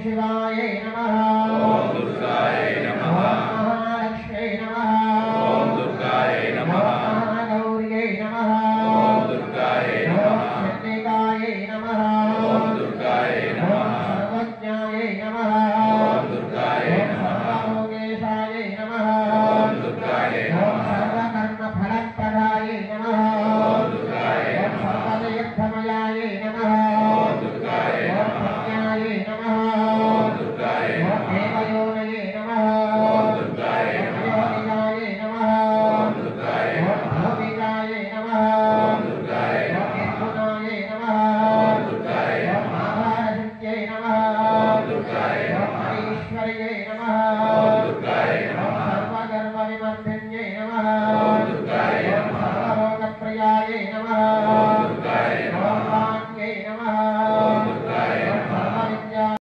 शिवाय नमः ओम दुर्गाय नमः महालक्ष्मी नमः ओम दुर्गाय नमः महागौर्यै नमः ओम दुर्गाय नमः चंडिकाय नमः ओम दुर्गाय नमः सर्वज्ञाय नमः ओम दुर्गाय नमः सर्वयोगेशाय नमः ओम दुर्गाय नमः सर्वकर्मफलप्रदाय नमः ओम दुर्गाय नमः सर्वतीर्थमयाय नमः ओम दुर्गाय नमः प्रज्ञाय नमः ओम दुर्गाय नमः देवयोनये नमः ओम दुर्गाय नमः योनिजाय नमः ओम दुर्गाय नमः भोगिजाय नमः ओम दुर्गाय नमः निर्गुणाय नमः ओम दुर्गाय नमः आधारशक्त्यै नमः ओम दुर्गाय नमः ईश्वर्यै नमः ओम